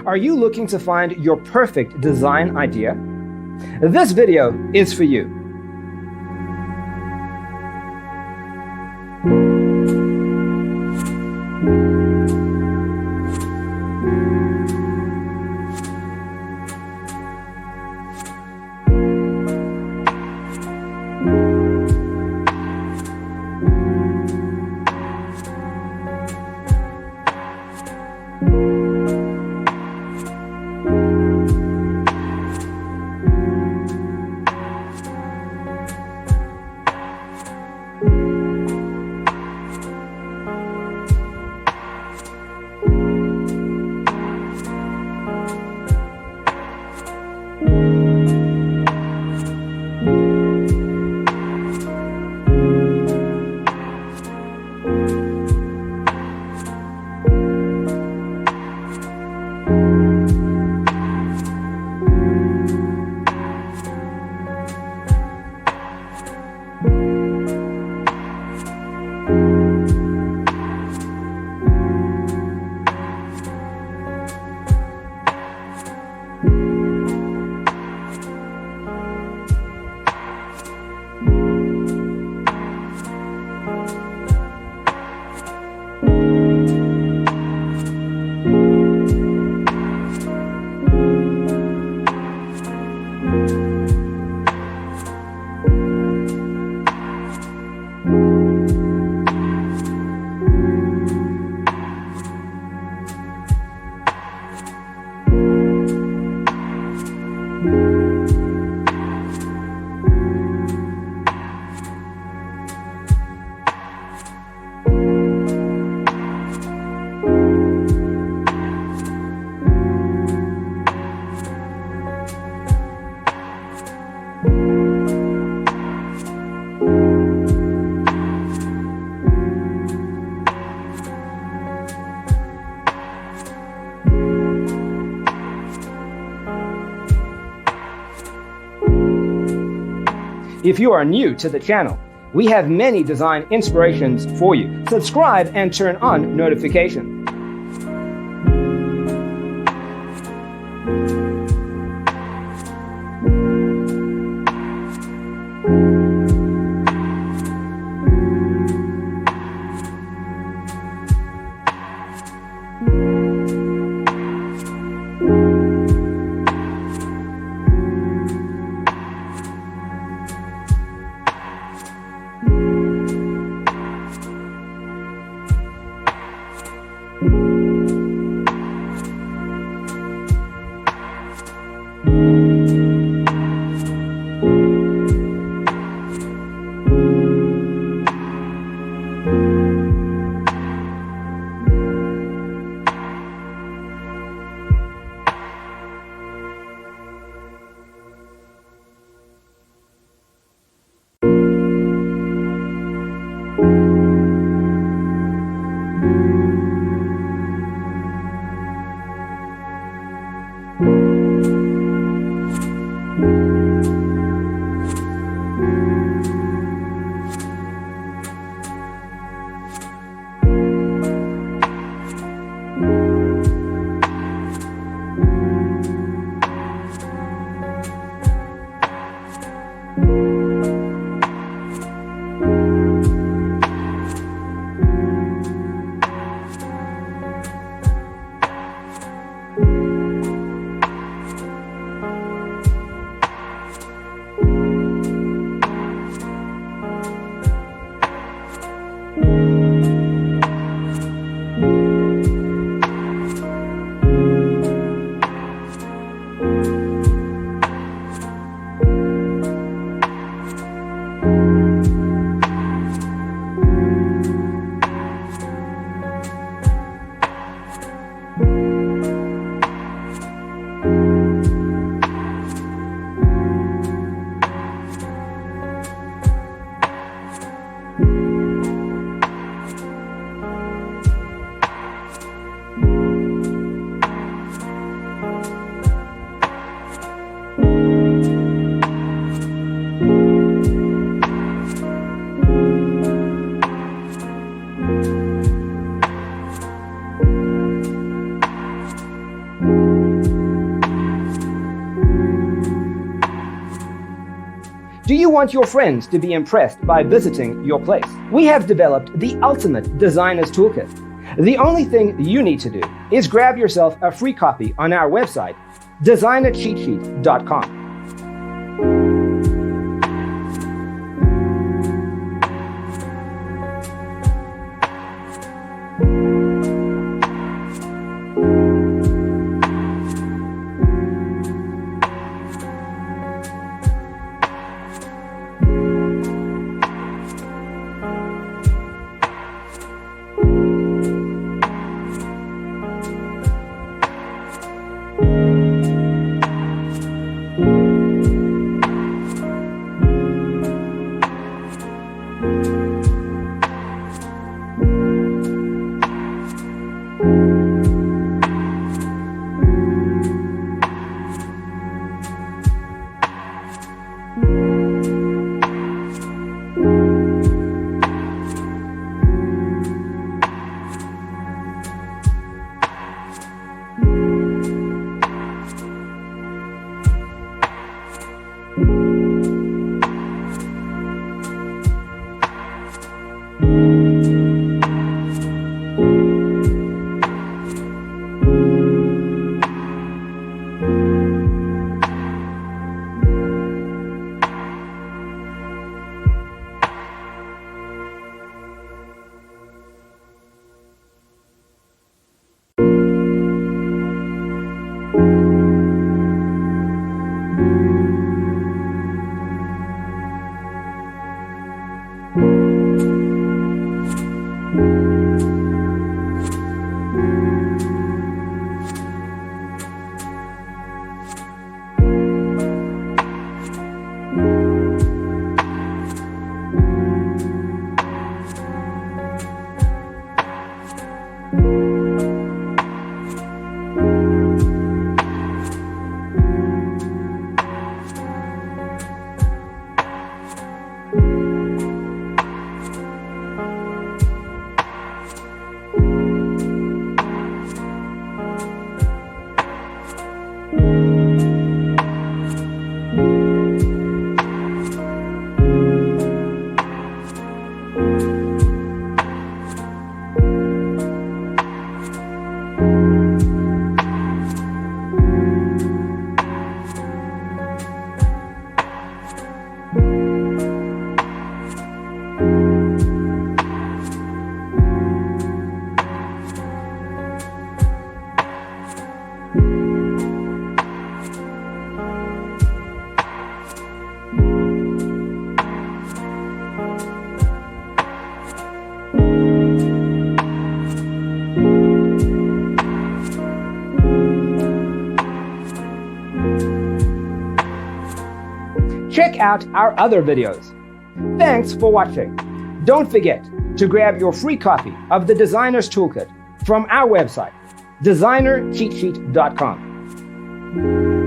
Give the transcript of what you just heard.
Are you looking to find your perfect design idea? This video is for you. If you are new to the channel, we have many design inspirations for you. Subscribe and turn on notifications. Do you want your friends to be impressed by visiting your place? We have developed the ultimate designer's toolkit. The only thing you need to do is grab yourself a free copy on our website, designercheatsheet.com. Check out our other videos. Thanks for watching. Don't forget to grab your free copy of the Designer's Toolkit from our website, designercheatsheet.com.